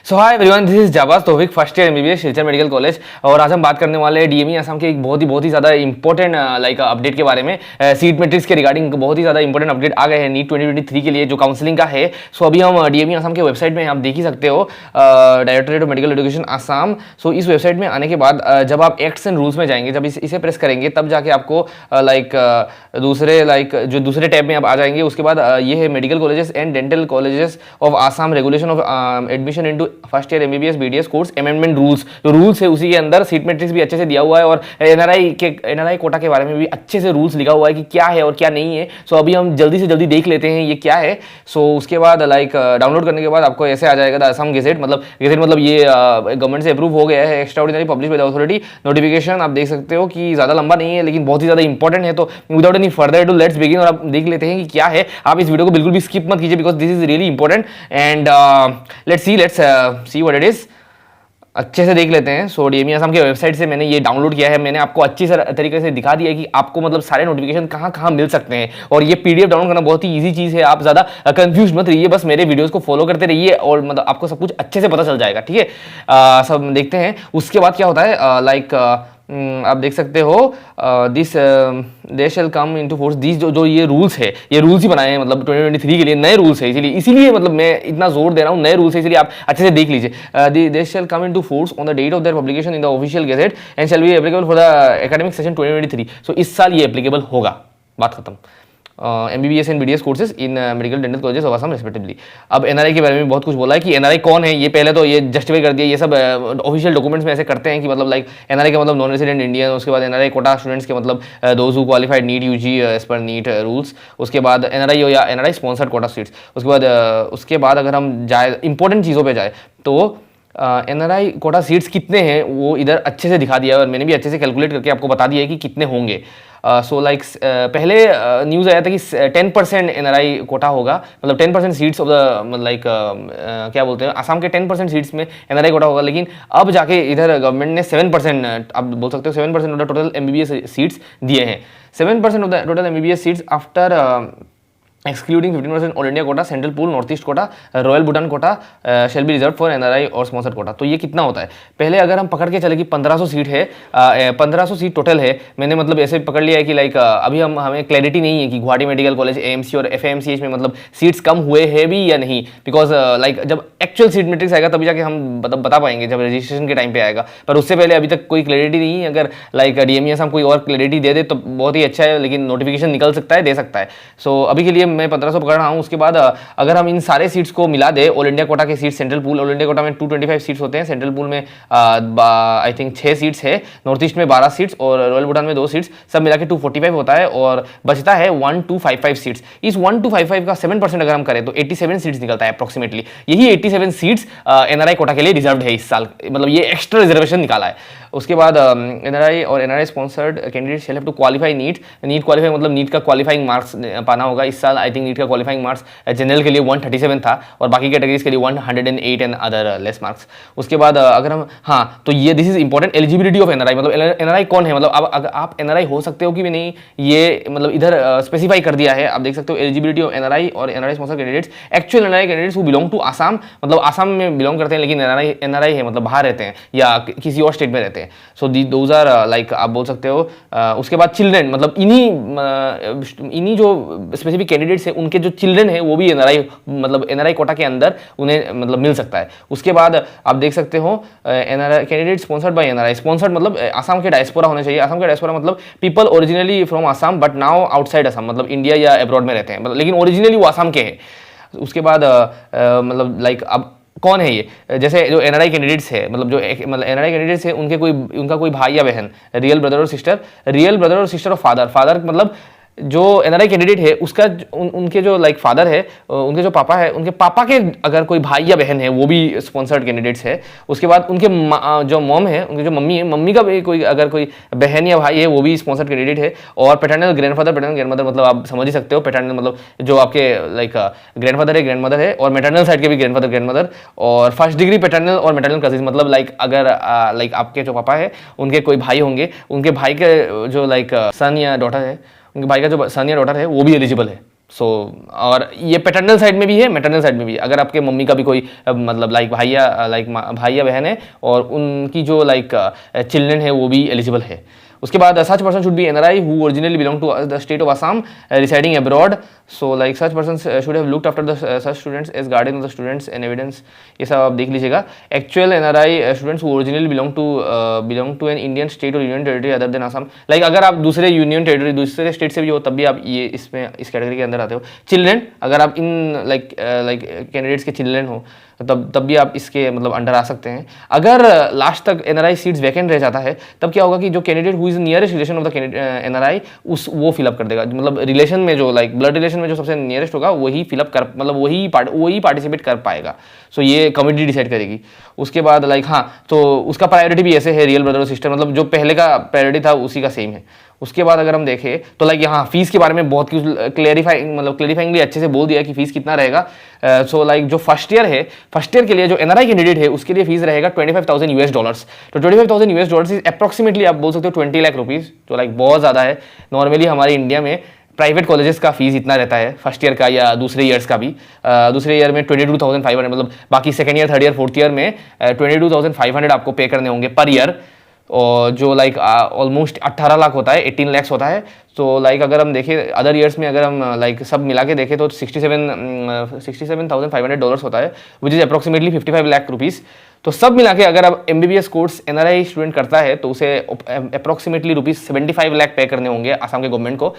So hi everyone, this is Jabaz Taufiq, first year MBBS Silchar medical college. और आज हम बात करने वाले हैं डीएमई असम के एक बहुत ही ज़्यादा इंपॉर्टेंट अपडेट के बारे में। सीट मैट्रिक्स के रिगार्डिंग बहुत ही ज़्यादा इंपॉर्टेंट अपडेट आ गए हैं नीट 2023 के लिए जो काउंसलिंग का है। सो अभी हम डीएमई असम के वेबसाइट में आप देख ही सकते हो, directorate of medical education Assam. So इस वेबसाइट में आने के बाद जब आप एक्ट्स एंड रूल्स में जाएंगे, जब इसे प्रेस करेंगे तब जाके आपको जो दूसरे टैब में आप आ जाएंगे। उसके बाद ये है medical colleges and dental colleges of Assam, regulation of admission into first year MBBS BDS course amendment rules. जो रूल्स है उसी के अंदर सीट मैट्रिक्स भी अच्छे से दिया हुआ है और एनआरआई कोटा के बारे में भी अच्छे से रूल्स लिखा हुआ है कि क्या है और क्या नहीं है। सो अभी हम जल्दी से जल्दी देख लेते हैं ये क्या है। सो उसके बाद डाउनलोड करने के बाद आपको ऐसे आ जाएगा द असम गेजेट, मतलब ये गवर्नमेंट से अप्रूव हो गया है, extraordinary publish by the authority. Notification आप देख सकते हो कि ज़्यादा लंबा नहीं है लेकिन बहुत ही ज़्यादा इंपॉर्टेंट है। तो without any further do let's begin और आप देख लेते हैं कि क्या है। आप इस वीडियो को बिल्कुल भी स्किप मत कीजिए because this is really important and let's see what it is. अच्छे से देख लेते हैं। सो डीएमई असम के वेबसाइट से मैंने ये डाउनलोड किया है। मैंने आपको अच्छी तरीके से दिखा दिया है कि आपको सारे नोटिफिकेशन कहाँ कहाँ मिल सकते हैं। और ये पीडीएफ डाउनलोड करना बहुत ही इजी चीज़ है। आप ज़्यादा कंफ्यूज मत रहिए, बस मेरे वीडियोस को फॉलो करते रहिए और आपको सब कुछ अच्छे से पता चल जाएगा। ठीक है, सब देखते हैं। उसके बाद क्या होता है, आप देख सकते हो this they shall come into force. This जो ये रूल्स है, ये रूल्स ही बनाए हैं 2023 के लिए, नए रूल्स है। इसीलिए मैं इतना जोर दे रहा हूँ, नए रूल्स है, इसलिए आप अच्छे से देख लीजिए। They shall come into force on the date of their publication in the official gazette and shall be applicable for the academic session 2023। So इस साल ये एप्लीकेबल होगा, बात खत्म। MBBS and BDS courses in medical dental colleges of Assam respectively. अब NRI के बारे में बहुत कुछ बोला है कि एनआरआई कौन है। ये पहले तो ये जस्टिफाई कर दिया, ये सब ऑफिशियल डॉक्यूमेंट्स में ऐसे करते हैं कि एनआरआई का नॉन रेजिडेंट इंडियन। उसके बाद एनआरआई कोटा स्टूडेंट्स के those who qualified NEET UG as per NEET rules. उसके बाद एनआरआई या एनआरआई स्पॉन्सर्ड कोटा सीट्स। उसके बाद अगर हम जाए इंपॉर्टेंट चीज़ों पर जाए तो एनआरआई कोटा सीट्स कितने हैं वो इधर अच्छे से दिखा दिया है और मैंने भी अच्छे से कैलकुलेट करके आपको बता दिया है कि कितने होंगे। पहले न्यूज़ आया था कि 10% एनआरआई कोटा होगा, 10% सीट्स ऑफ द क्या बोलते हैं, आसाम के 10% सीट्स में एनआरआई कोटा होगा। लेकिन अब जाके इधर गवर्नमेंट ने 7%, आप बोल सकते हो 7% of the total MBBS seats दिए हैं। 7% of the total MBBS seats after excluding 15% all India quota, central pool, north east quota, royal Bhutan quota shall be reserve for NRI और स्पॉन्सर्ड कोटा। तो ये कितना होता है, पहले अगर हम पकड़ के चले कि 1500 सीट है, 1500 सीट टोटल है। मैंने ऐसे पकड़ लिया है कि अभी हमें क्लैरिटी नहीं है कि गुवाहाटी मेडिकल कॉलेज, एएमसी और एफएमसीएच में सीट्स कम हुए हैं भी या नहीं। बिकॉज जब एक्चुअल सीट मैट्रिक्स आएगा तभी जाके हम बता पाएंगे, जब रजिस्ट्रेशन के टाइम पे आएगा। पर उससे पहले अभी तक कोई क्लैरिटी नहीं है। अगर डीएमई असम कोई और क्लैरिटी दे दे तो बहुत ही अच्छा है, लेकिन नोटिफिकेशन निकल सकता है, दे सकता है। सो अभी के लिए मैं 1500 पकड़ रहा हूँ। उसके बाद अगर हम इन सारे सीट्स को मिला दे, ऑल इंडिया कोटा के seats, central pool, all India Kota में 225 सीट्स होते हैं, सेंट्रल पूल में आई थिंक 6 सीट्स है, नॉर्थ ईस्ट में 12 सीट्स और रॉयल भूटान में 2 सीट्स, सब मिला के 245 होता है और बचता है 1255 सीट्स। इस 1255 का 7% अगर हम करें तो 87 सीट्स निकलता है अप्रोक्सीमेटली। यही 87 सीट्स एनआरआई कोटा के लिए रिजर्व्ड है इस साल, ये एक्स्ट्रा रिजर्वेशन निकाला है। उसके बाद एनआरआई और NRI sponsored candidate shall have to qualify NEET qualify, NEET का क्वालिफाइंग मार्क्स पाना होगा। इस साल आई थिंक नीट का क्वालिफाइंग मार्क्स जनरल के लिए 137 था और बाकी कैटेगरीज के लिए 108 एंड अदर लेस मार्क्स। उसके बाद अगर हम तो ये this is important, eligibility of NRI, NRI कौन है, अब आप एनआरआई हो सकते हो कि भी नहीं, ये इधर स्पेसिफाई कर दिया है। आप देख सकते हो एलिजिबिलिटी ऑफ एनआरआई और NRI sponsored candidates, actual NRI candidates who belong to Assam, Assam में बिलोंग करते हैं लेकिन एनआरआई है, बाहर रहते हैं या किसी और स्टेट में रहते हैं। सो दोज आर आप बोल सकते हो। उसके बाद चिल्ड्रेन, इन्हीं जो स्पेसिफिक कैंडिडेट्स हैं उनके जो चिल्ड्रेन है वो भी एनआरआई कोटा के अंदर उन्हें मिल सकता है। उसके बाद आप देख सकते हो NRI candidate sponsored by NRI, sponsored Assam के डायस्पोरा होने चाहिए। आसाम के diaspora people originally from Assam but now outside Assam, India या अब्रॉड में रहते हैं, लेकिन ओरिजिनली वो आसाम के हैं। उसके बाद अब कौन है ये, जैसे जो एनआरआई कैंडिडेट्स है, एनआरआई कैंडिडेट्स है उनका कोई भाई या बहन, रियल ब्रदर और सिस्टर और फादर जो एनआरआई कैंडिडेट है उसका उनके जो फादर है, उनके जो पापा है, उनके पापा के अगर कोई भाई या बहन है वो भी स्पॉन्सर्ड कैंडिडेट्स है। उसके बाद उनके जो मॉम है, उनकी जो मम्मी है, मम्मी का भी अगर कोई बहन या भाई है वो भी स्पॉन्सर्ड कैंडिडेट है। और पैटर्नल ग्रैंडमदर, आप समझ ही सकते हो, पैटर्नल जो आपके ग्रैंडफादर है, ग्रैंडमदर है, और मैटर्नल साइड के भी ग्रैंडफादर, ग्रैंडमदर, और फर्स्ट डिग्री पैटर्नल और मैटर्नल कजिन, अगर आपके जो पापा है उनके कोई भाई होंगे, उनके भाई के जो सन या डॉटर है, उनके भाई का जो सन या डॉटर है वो भी एलिजिबल है। सो और ये पैटर्नल साइड में भी है, मैटरनल साइड में भी है। अगर आपके मम्मी का भी कोई मतलब लाइक भाई या बहन है और उनकी जो लाइक चिल्ड्रन है वो भी एलिजिबल है। उसके बाद such person should be NRI who originally belong to the state of Assam residing abroad. So like such person should have looked after the such students as guardian of the students and evidence. ये सब आप देख लीजिएगा। Actual NRI students who originally belong to an Indian state और union territory other than Assam. Like अगर आप दूसरे union territory दूसरे स्टेट से भी हो तब भी आप ये इसमें इस कैटेगरी के अंदर आते हो। चिल्ड्रेन, अगर आप इन लाइक कैंडिडेट्स के चिल्ड्रेन हो तब भी आप इसके मतलब अंडर आ सकते हैं। अगर लास्ट तक एनआरआई सीट्स वैकेंट रह जाता है तब क्या होगा कि जो candidate who is nearest relation of the NRI वो फिलअप कर देगा। मतलब रिलेशन में जो लाइक ब्लड रिलेशन में जो सबसे नियरेस्ट होगा वही फिलअप कर मतलब वही पार्टिसिपेट कर पाएगा। सो ये कमिटी डिसाइड करेगी। उसके बाद लाइक हाँ, तो उसका प्रायोरिटी भी ऐसे है रियल ब्रदर और सिस्टर, मतलब जो पहले का प्रायोरिटी था उसी का सेम है। उसके बाद अगर हम देखें तो लाइक यहाँ फीस के बारे में बहुत कुछ क्लेरिफाइंगली अच्छे से बोल दिया कि फीस कितना रहेगा। सो लाइक जो फर्स्ट ईयर है, फर्स्ट ईयर के लिए जो एनआरआई कैंडिडेट है उसके लिए फीस रहेगा $25,000 तो $25,000 इज अप्रॉक्सीमेटली आप बोल सकते हो 20 लाख रुपीज़, जो लाइक बहुत ज़्यादा है। नॉर्मली हमारे इंडिया में प्राइवेट कॉलेजेस का फीस इतना रहता है फर्स्ट ईयर का या दूसरे ईयर्स का भी। दूसरे ईयर में 22,500, मतलब बाकी second year, third year, fourth year में 22,500 आपको पे करने होंगे पर ईयर, और जो लाइक ऑलमोस्ट 18 लाख होता है, 18 लैक्स होता है। तो लाइक अगर हम देखें अदर ईयर्स में, अगर हम लाइक सब मिला के देखें तो $67,500 होता है, which is approximately 55 lakh rupees. तो सब मिला के अगर अब एमबीबीएस कोर्स एनआरआई स्टूडेंट करता है तो उसे अप्रॉक्सीमेटली ₹75 लाख पे करने होंगे आसाम के गवर्नमेंट को।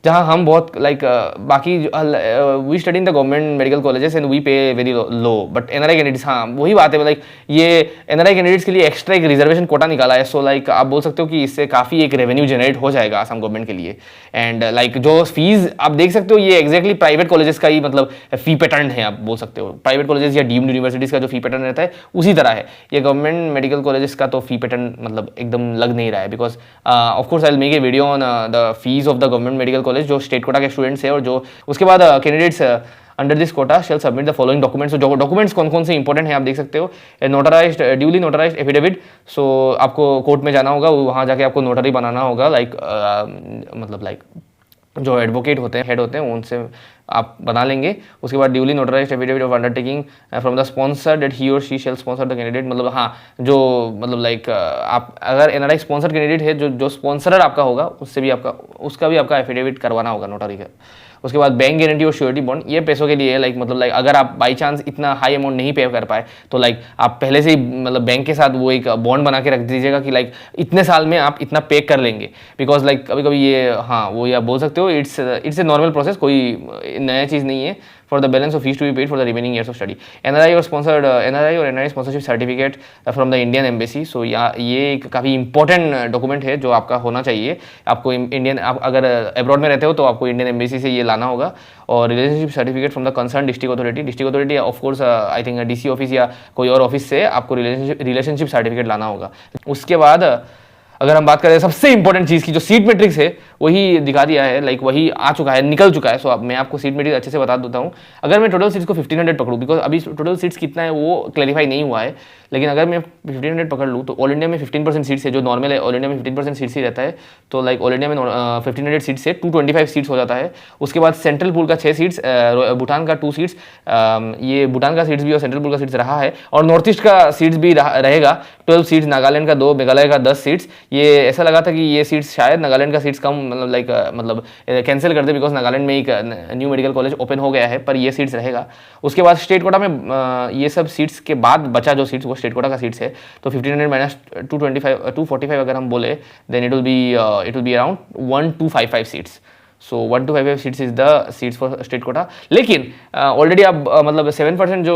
जहाँ हम बहुत लाइक बाकी we study in the government medical colleges and we pay very low, but NRI candidates, हाँ वही बात है, लाइक ये एनआरआई कैंडिडेट्स के लिए एक्स्ट्रा एक रिजर्वेशन कोटा निकाला है। सो लाइक आप बोल सकते हो कि इससे काफ़ी एक रेवेन्यू जनरेट हो जाएगा आसाम गवर्नमेंट के लिए। एंड लाइक जो फीस आप देख सकते हो ये एग्जैक्टली प्राइवेट कॉलेजेस का ही मतलब फी पैटर्न है, आप बोल सकते हो प्राइवेट कॉलेजेस या डीम्ड यूनिवर्सिटीज़ का जो फी पैटर्न रहता है उसी तरह है। ये गवर्नमेंट मेडिकल कॉलेजेस का तो फी पैटर्न मतलब एकदम लग नहीं रहा है, because of course I will make a video on the fees of the government medical college जो स्टेट कोटा के स्टूडेंट्स है। और जो उसके बाद candidates under this quota shall submit the following documents. जो डॉक्यूमेंट्स कौन कौन से इंपॉर्टेंट है आप देख सकते हो। Notarised duly notarised affidavit, so आपको कोर्ट में जाना होगा, वहाँ जाके आपको नोटरी बनाना होगा। लाइक मतलब लाइक जो एडवोकेट होते हैं, हेड होते हैं, उनसे आप बना लेंगे। उसके बाद duly notarised affidavit of undertaking from the sponsor that he और she shall sponsor the candidate. मतलब हाँ, जो मतलब लाइक आप अगर एनआरआई स्पॉन्सर कैंडिडेट है, जो स्पॉन्सरर आपका होगा उससे भी उसका भी आपका एफिडेविट करवाना होगा नोटरी का। उसके बाद बैंक गारंटी और श्योरिटी बॉन्ड, ये पैसों के लिए है। लाइक मतलब लाइक अगर आप बाई चांस इतना हाई अमाउंट नहीं पे कर पाए तो लाइक आप पहले से ही मतलब बैंक के साथ वो एक बॉन्ड बना के रख दीजिएगा कि लाइक इतने साल में आप इतना पे कर लेंगे। बिकॉज लाइक कभी कभी ये हाँ वो या बोल सकते हो इट्स ए नॉर्मल प्रोसेस, कोई नया चीज़ नहीं है। For the balance of fees to be paid for the remaining years of study. NRI और NRI sponsorship certificate from the Indian embassy. So ये एक काफ़ी इंपॉर्टेंट डॉक्यूमेंट है जो आपका होना चाहिए। आपको इंडियन, आप अगर अब्रॉड में रहते हो तो आपको इंडियन एम्बेसी से ये लाना होगा। और relationship certificate from the concern district authority of course I think DC office या कोई और ऑफिस से आपको रिलेशनशिप सर्टिफिकेट लाना होगा। उसके बाद अगर हम बात करें सबसे इंपॉर्टेंट चीज़ की, जो सीट मैट्रिक्स है वही दिखा दिया है, लाइक वही आ चुका है, निकल चुका है। सो अब मैं आपको सीट मैट्रिक्स अच्छे से बता देता हूँ। अगर मैं टोटल सीट्स को 1500 पकड़ूँ, बिकॉज अभी टोटल सीट्स कितना है वो क्लैरिफाई नहीं हुआ है, लेकिन अगर मैं 1500 पकड़ लूँ तो ऑल इंडिया में 15% सीट्स है, जो नॉर्मल है ऑल इंडिया में 15% सीट्स ही रहता है। तो लाइक ऑल इंडिया में 1500 सीट्स से 225 सीट्स हो जाता है। उसके बाद सेंट्रल पूल का 6 सीट्स, भूटान का 2 सीट्स, ये भूटान का सीट्स भी और सेंट्रल पूल का सीट्स रहा है। और नॉर्थ ईस्ट का सीट्स भी रहेगा 12 सीट्स, नागालैंड का 2, मेघालय का 10 सीट्स। ये ऐसा लगा था कि ये सीट्स शायद नागालैंड का सीट्स कम मतलब लाइक मतलब कैंसिल कर दे, बिकॉज नागालैंड में एक न्यू मेडिकल कॉलेज ओपन हो गया है, पर ये सीट्स रहेगा। उसके बाद स्टेट कोटा में ये सब सीट्स के बाद बचा जो सीट्स वो स्टेट कोटा का सीट्स है। तो 1500 माइनस 245 अगर हम बोले then it will be around 1255 seats. So 1255 seats is the seats for state quota. लेकिन ऑलरेडी अब मतलब 7% जो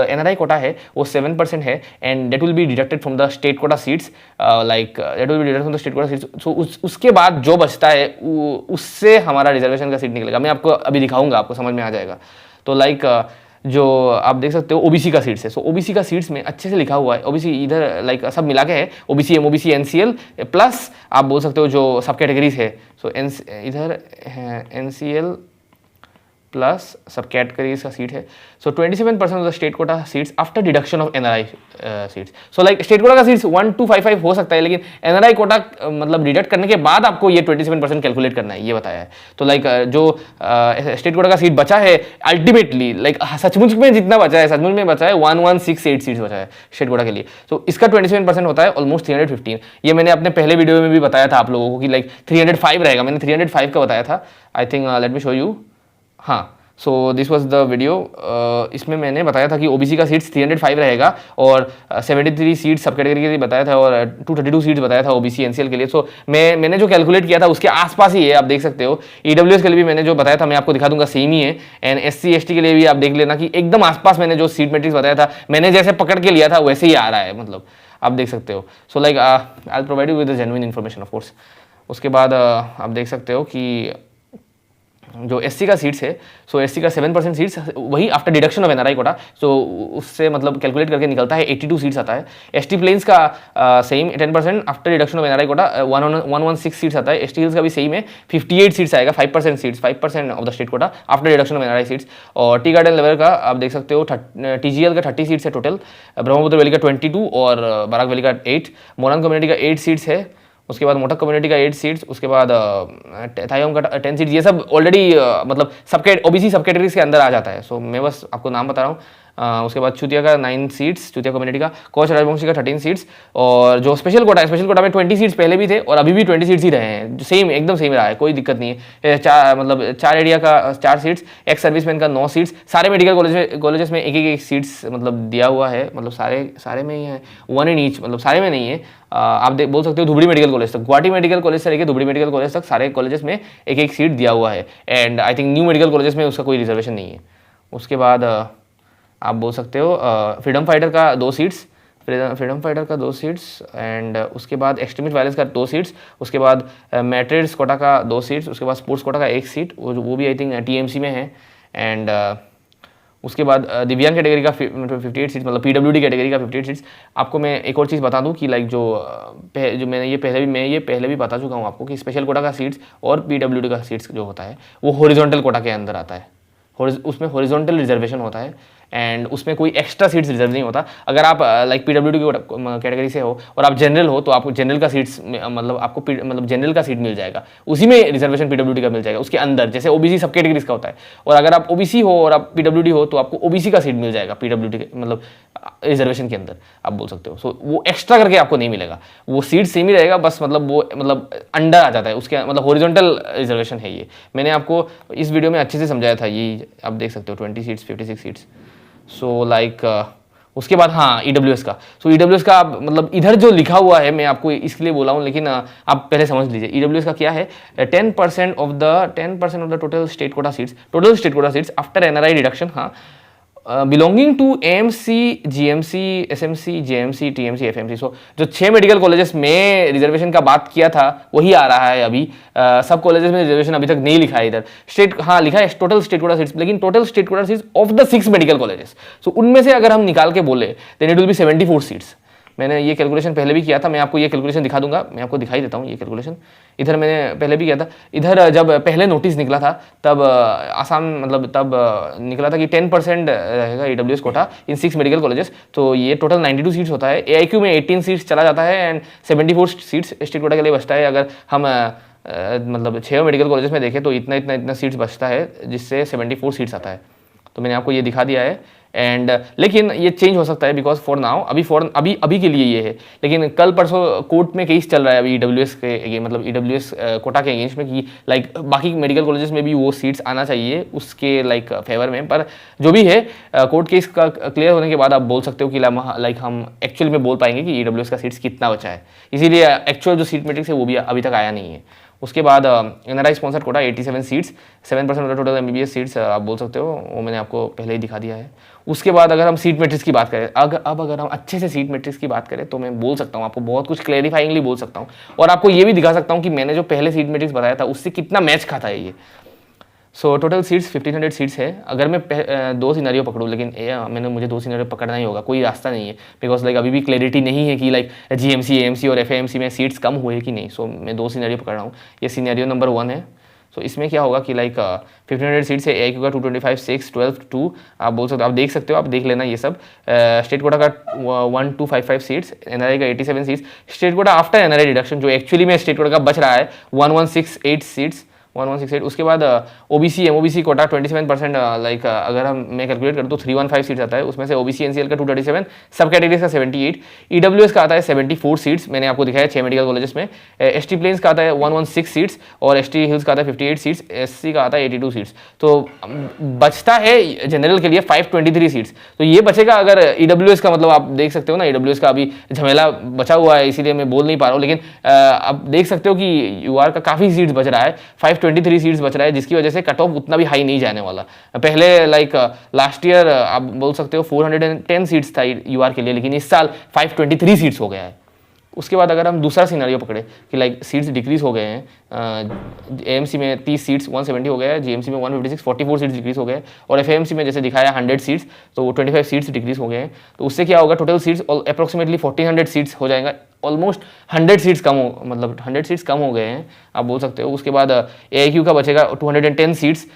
एनआरआई कोटा है वो 7% है, and that will be deducted from the state quota seats, like that will be deducted from the state quota seats. So उसके बाद जो बचता है उससे हमारा रिजर्वेशन का सीट निकलेगा। मैं आपको अभी दिखाऊंगा, आपको समझ में आ जाएगा। तो लाइक जो आप देख सकते हो ओबीसी का सीट्स है। सो ओबीसी का सीट्स में अच्छे से लिखा हुआ है, ओबीसी इधर लाइक सब मिला के है, OBC M, OBC NCL plus आप बोल सकते हो जो सब कैटेगरीज है। सो इधर है एनसीएल प्लस सब कैटेगरीज का सीट है। सो 27% of the state quota seats after deduction of NRI seats. So like state quota का सीट्स 1 to 5 हो सकता है, लेकिन एनआरआई कोटा मतलब डिडक्ट करने के बाद आपको ये 27% कैलकुलेट करना है, ये बताया है। तो लाइक जो स्टेट कोटा का सीट बचा है अल्टीमेटली, लाइक सचमुच में जितना बचा है, सचमुच में बचा है 1168 सीट्स बचा है स्टेट कोटा के लिए। तो इसका 27% होता है ऑलमोस्ट 315। ये मैंने अपने पहले वीडियो में भी बताया था आप लोगों को कि लाइक 305 रहेगा, मैंने 305 का बताया था I think. Let me show you. हाँ, so this was the video. इसमें मैंने बताया था कि ओबीसी का सीट्स 305 रहेगा और 73 सीट्स सब कैटेगरी के लिए बताया था और 232 सीट्स बताया था ओबीसी एनसीएल के लिए। सो मैंने जो कैलकुलेट किया था उसके आसपास ही है, आप देख सकते हो। ईडब्ल्यूएस के लिए भी मैंने जो बताया था मैं आपको दिखा दूंगा, सेम ही है। एंड एससी एसटी के लिए भी आप देख लेना कि एकदम आसपास मैंने जो सीट मैट्रिक्स बताया था, मैंने जैसे पकड़ के लिया था वैसे ही आ रहा है, मतलब आप देख सकते हो। So like I will provide you with the genuine information of course. उसके बाद आप देख सकते हो कि जो एससी का सीट्स है, सो एससी का 7% सीट्स वही after deduction of NRI quota, so उससे मतलब कैलकुलेट करके निकलता है 82 सीट्स आता है। एसटी प्लेन्स का same 10% after deduction of NRI Kota 116 seats आता है। एसटी हिल्स का भी सेम है, 58 सीट्स आएगा, 5% seats, 5% of the state Kota after deduction of NRI seats. और टी गार्डन लेवल का आप देख सकते हो, टीजीएल का 30 सीट्स है टोटल, ब्रह्मपुत्र वैली का 22 और बराक वैली का 8, मोरन कम्युनिटी का 8 सीट्स है, उसके बाद मोटक कम्युनिटी का 8 सीट्स, उसके बाद थायोम का 10 सीट्स। ये सब ऑलरेडी मतलब सब ओबीसी सब कैटेगरीज के अंदर आ जाता है। सो मैं बस आपको नाम बता रहा हूँ। उसके बाद चुतिया का 9 सीट्स, चुतिया कम्युनिटी का, कोच राजवंशी का 13 सीट्स, और जो स्पेशल कोटा है, स्पेशल कोटा में 20 सीट्स पहले भी थे और अभी भी 20 सीट्स ही रहे हैं, सेम एकदम सेम रहा है, कोई दिक्कत नहीं है। मतलब 4 एरिया का 4 सीट्स, एक्स सर्विसमैन का 9 सीट्स, सारे मेडिकल कॉलेजेस में एक सीट्स मतलब दिया हुआ है, मतलब सारे में ही है, 1 इन ईच, मतलब सारे में नहीं है। आप बोल सकते हो धुबड़ी मेडिकल कॉलेज तक, गुवाहाटी मेडिकल कॉलेज से लेकर धुबड़ी मेडिकल कॉलेज तक सारे कॉलेजेस में एक सीट दिया हुआ है। And I think new medical colleges में उसका कोई रिजर्वेशन नहीं है। उसके बाद आप बोल सकते हो फ्रीडम फाइटर का 2 सीट्स, फ्रीडम फाइटर का 2 सीट्स, एंड उसके बाद एक्सट्रीमिस्ट वायलेंस का 2 सीट्स, उसके बाद मैट्रिक्स कोटा का 2 सीट्स, उसके बाद स्पोर्ट्स कोटा का 1 सीट, वो भी आई थिंक टीएमसी में है। एंड उसके बाद दिव्यांग कैटेगरी का 58 सीट्स, मतलब पीडब्ल्यूडी कैटेगरी का 58 सीट्स। आपको मैं एक और चीज़ बता दूं कि लाइक जो मैं ये पहले भी बता चुका हूं आपको कि स्पेशल कोटा का सीट्स और पीडब्ल्यूडी का सीट्स जो होता है वो हॉरिजॉन्टल कोटा के अंदर आता है, उसमें हॉरिजॉन्टल रिजर्वेशन होता है एंड उसमें कोई एक्स्ट्रा सीट्स रिजर्व नहीं होता। अगर आप लाइक पीडब्ल्यूडी कैटेगरी से हो और आप जनरल हो तो आपको जनरल का सीट्स मतलब आपको मतलब जनरल का सीट मिल जाएगा, उसी में रिजर्वेशन पीडब्ल्यूडी का मिल जाएगा उसके अंदर, जैसे ओबीसी सब कैटेगरीज का होता है। और अगर आप ओबीसी हो और आप पीडब्ल्यूडी हो तो आपको ओबीसी का सीट मिल जाएगा पीडब्ल्यूडी के मतलब रिजर्वेशन के अंदर, आप बोल सकते हो। सो वो एक्स्ट्रा करके आपको नहीं मिलेगा, वो सीट सेम ही रहेगा, बस मतलब वो मतलब अंडर आ जाता है उसके, मतलब हॉरिजॉन्टल रिजर्वेशन है ये। मैंने आपको इस वीडियो में अच्छे से समझाया था, ये आप देख सकते हो 20 सीट्स, 56 सीट्स। सो लाइक उसके बाद हाँ ईडब्ल्यूएस का, सो ईडब्ल्यूएस का मतलब इधर जो लिखा हुआ है मैं आपको इसके लिए बोला हूँ, लेकिन आप पहले समझ लीजिए ईडब्ल्यूएस का क्या है। 10% of the total state quota seats after NRI reduction, हाँ, belonging to AMC, GMC, SMC, JMC, TMC, FMC. So जो 6 मेडिकल कॉलेजेस में रिजर्वेशन का बात किया था वही आ रहा है अभी। सब कॉलेजेस में रिजर्वेशन अभी तक नहीं लिखा है इधर। स्टेट, हाँ लिखा है टोटल स्टेट कोटा सीट्स, लेकिन total state quota seats of the 6 medical colleges, so उनमें से अगर हम निकाल के बोले then it will be 74 seats. मैंने ये कैलकुलेशन पहले भी किया था, मैं आपको ये कैलकुलेशन दिखा दूंगा, मैं आपको दिखाई देता हूँ ये कैलकुलेशन। इधर मैंने पहले भी किया था, इधर जब पहले नोटिस निकला था तब आसाम मतलब तब निकला था कि 10% रहेगा ईडब्ल्यूएस कोटा इन 6 मेडिकल कॉलेजेस, तो ये टोटल 92 सीट्स होता है। एआईक्यू में 18 सीट्स चला जाता है एंड 74 सीट्स स्टेट कोटा के लिए बचता है। अगर हम मतलब 6 मेडिकल कॉलेजेस में देखें तो इतना सीट्स बचता है, जिससे 74 सीट्स आता है। तो मैंने आपको ये दिखा दिया है। एंड लेकिन ये चेंज हो सकता है बिकॉज फॉर नाउ अभी के लिए ये है, लेकिन कल परसों कोर्ट में केस चल रहा है अभी ईडब्ल्यूएस के मतलब ईडब्ल्यूएस कोटा के अगेंस्ट में कि लाइक बाकी मेडिकल कॉलेजेस में भी वो सीट्स आना चाहिए उसके लाइक फेवर में। पर जो भी है कोर्ट केस का क्लियर होने के बाद आप बोल सकते हो कि लाइक हम एक्चुअल में बोल पाएंगे कि ईडब्ल्यूएस का सीट्स कितना बचा है, इसीलिए एक्चुअल जो सीट मैट्रिक्स है वो भी अभी तक आया नहीं है। उसके बाद NRI sponsored quota 87 seats, 7% of the total MBBS seats आप बोल सकते हो, वो मैंने आपको पहले ही दिखा दिया है। उसके बाद अगर हम सीट मैट्रिक्स की बात करें, अगर हम अच्छे से सीट मैट्रिक्स की बात करें तो मैं बोल सकता हूँ आपको बहुत कुछ क्लैरिफाइंगली बोल सकता हूँ और आपको ये भी दिखा सकता हूँ कि मैंने जो पहले सीट मैट्रिक्स बताया था उससे कितना मैच खाता है ये। सो टोटल सीट्स 1500 सीट्स है। अगर मैं 2 सिनेरियो पकड़ूँ, लेकिन मुझे 2 सिनेरियो पकड़ना ही होगा, कोई रास्ता नहीं है बिकॉज लाइक अभी भी क्लैरिटी नहीं है कि लाइक जीएमसी, एएमसी और एफएएमसी में सीट्स कम हुए कि नहीं। सो मैं 2 सिनेरियो पकड़ रहा हूँ। ये सिनेरियो नंबर 1 है, सो इसमें क्या होगा कि लाइक 1500 सीट्स है, AIQ का 225, 6, 12, 2 आप बोल सकते हो, आप देख सकते हो, आप देख लेना ये सब। स्टेट कोटा का 1255 सीट्स, NRI का 87 seats, state quota after NRI deduction जो एक्चुअली में स्टेट कोटा का बच रहा है 1168 सीट्स, 1168। उसके बाद OBC MOBC कोटा 27%, लाइक अगर मैं कैलकुलेट करूँ तो 315 सीट्स आता है, उसमें से OBC NCL का 237, सब कैटेगरीज का 78, EWS का आता है 74 सीट्स, मैंने आपको दिखाया 6 मेडिकल कॉलेजेस में, ST प्लेन्स का आता है 116 सीट्स और ST हिल्स का आता है 58 सीट्स, SC का आता है 82 सीट्स। तो बचता है जनरल के लिए 523 सीट्स। तो ये बचेगा अगर EWS का, मतलब आप देख सकते हो ना EWS का अभी झमेला बचा हुआ है, इसीलिए मैं बोल नहीं पा रहा हूँ, लेकिन आप देख सकते हो कि UR का काफ़ी सीट्स बच रहा है, 523 सीट्स बच रहा है, जिसकी वजह से कट ऑफ उतना भी हाई नहीं जाने वाला। पहले लाइक लास्ट ईयर आप बोल सकते हो 410 सीट्स था UR के लिए, लेकिन इस साल 523 सीट्स हो गया है। उसके बाद अगर हम दूसरा सिनेरियो पकड़े कि लाइक सीट्स डिक्रीज हो गए हैं, AMC में 30 सीट्स 170 हो गया है, GMC में 156 44 सीट्स डिक्रीज हो गए, और FAMC में जैसे दिखाया 100 सीट्स तो 25 सीट्स डिक्रीज हो गए हैं। तो उससे क्या होगा, टोटल सीट्स अप्रोक्सीमेटली 1400 सीट्स हो जाएगा, ऑलमोस्ट 100 सीट्स कम हो, मतलब 100 सीट्स कम हो गए हैं आप बोल सकते हो। उसके बाद AIQ का बचेगा 210 सीट्स,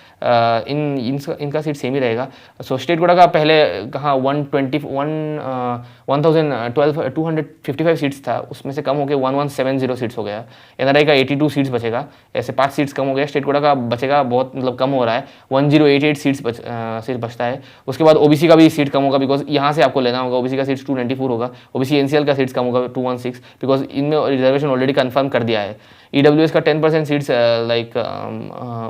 इनका सीट सेम ही रहेगा। सो स्टेट कोटा का पहले कहाँ 255 सीट्स था, उसमें से कम होकर 1170 सीट्स हो गया। NRI का 82 सीट्स बचेगा, ऐसे 5 सीट्स कम हो गया। स्टेट कोटा का बचेगा बहुत, मतलब कम हो रहा है, 1088 सीट्स बचता है। उसके बाद OBC का भी सीट कम होगा, बिकॉज यहाँ से आपको लेना होगा, OBC का सीट्स 294 होगा, OBC NCL का सीट्स कम होगा 216, बिकॉज इनमें रिजर्वेशन ऑलरेडी कंफर्म कर दिया है। EWS का 10% सीट्स, लाइक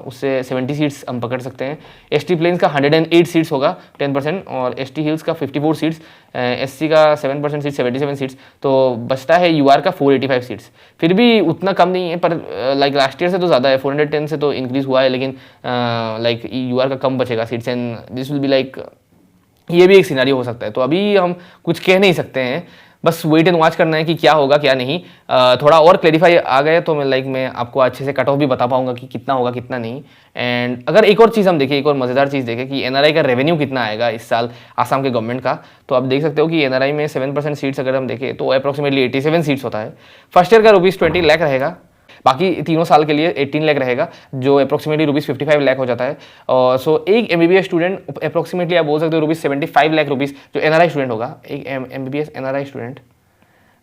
उससे 70 सीट्स हम पकड़ सकते हैं। ST प्लेन्स का 108 सीट्स होगा 10%, और ST हिल्स का 54 सीट्स, SC का 7% सीट्स 77 सीट्स। तो बचता है UR का 485 सीट्स, फिर भी उतना कम नहीं है, पर लाइक लास्ट ईयर से तो ज़्यादा है, 410 से तो इंक्रीज़ हुआ है, लेकिन लाइक UR का कम बचेगा seats, and this will be like, ये भी एक सिनेरियो हो सकता है। तो अभी हम कुछ कह नहीं सकते हैं, बस वेट एंड वॉच करना है कि क्या होगा क्या नहीं। थोड़ा और क्लैरिफाई आ गया तो मैं आपको अच्छे से कट ऑफ भी बता पाऊंगा कि कितना होगा कितना नहीं। एंड अगर एक और चीज़ हम देखें, एक और मज़ेदार चीज़ देखें कि NRI का रेवेन्यू कितना आएगा इस साल आसाम के गवर्नमेंट का, तो आप देख सकते हो कि NRI में 7% सीट्स अगर हम देखें तो अप्रॉक्सीमेटली 87 सीट्स होता है। फर्स्ट ईयर का ₹20 लाख रहेगा, बाकी तीनों साल के लिए 18 लाख रहेगा, जो अप्रॉक्सीमेटली ₹55 लाख हो जाता है। और सो एक MBBS स्टूडेंट अप्रॉक्सीमेटली आप बोल सकते हो ₹75 लाख जो NRI स्टूडेंट होगा, एक MBBS NRI स्टूडेंट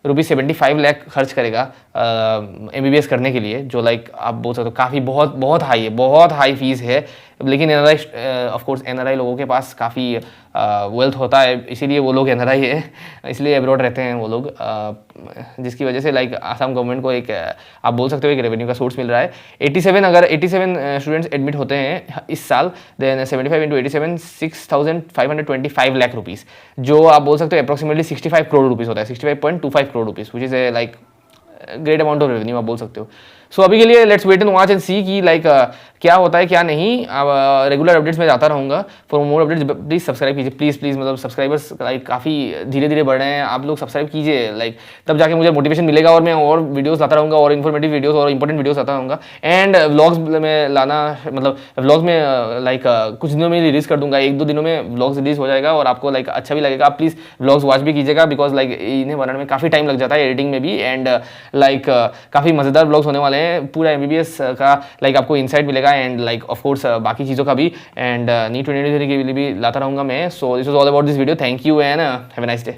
₹75 लाख खर्च करेगा MBBS करने के लिए, जो लाइक आप बोल सकते हो काफ़ी बहुत हाई है, बहुत हाई फीस है। लेकिन NRI ऑफ कोर्स NRI लोगों के पास काफ़ी वेल्थ होता है, इसीलिए वो लोग NRI है, इसलिए अब्रॉड रहते हैं वो लोग, जिसकी वजह से लाइक आसाम गवर्नमेंट को एक आप बोल सकते हो एक रेवेन्यू का सोर्स मिल रहा है। 87 स्टूडेंट्स एडमिट होते हैं इस साल, देन 75 × 87 6,525 लाख रुपीज़, जो आप बोल सकते हो अप्रॉक्सीमेटली 65 करोड़ रुपीज़ होता है, 65.25 crore rupees, which is like great amount of revenue आप बोल सकते हो। सो अभी के लिए let's wait and watch and see कि लाइक क्या होता है क्या नहीं। रेगुलर अपडेट्स में जाता रहूँगा। For more updates please subscribe कीजिए, प्लीज़, मतलब सब्सक्राइबर्स लाइक काफ़ी धीरे धीरे बढ़ रहे हैं, आप लोग सब्सक्राइब कीजिए, लाइक तब जाके मुझे मोटिवेशन मिलेगा और मैं और वीडियोस लाता रहूँगा, और इन्फॉर्मेटिव वीडियोस और इंपॉर्टेंट वीडियोस लाता रहूँगा। एंड व्लॉग्स में लाना, मतलब व्लॉग्स में लाइक कुछ दिनों में रिलीज़ कर दूँगा, 1-2 दिनों में व्लॉग्स रिलीज़ हो जाएगा और आपको लाइक अच्छा भी लगेगा। आप प्लीज़ व्लॉग्स वॉच भी कीजिएगा, बिकॉज लाइक इन्हें बनाने में काफ़ी टाइम लग जाता है, एडिटिंग में भी, एंड लाइक काफ़ी मज़ेदार व्लॉग्स होने वाले हैं। पूरा MBBS का लाइक आपको इनसाइट मिलेगा, एंड लाइक ऑफ कोर्स बाकी चीज़ों का भी, एंड नीट 2023 के लिए भी लाता रहूँगा मैं। So this was all about this video, thank you and have a nice day.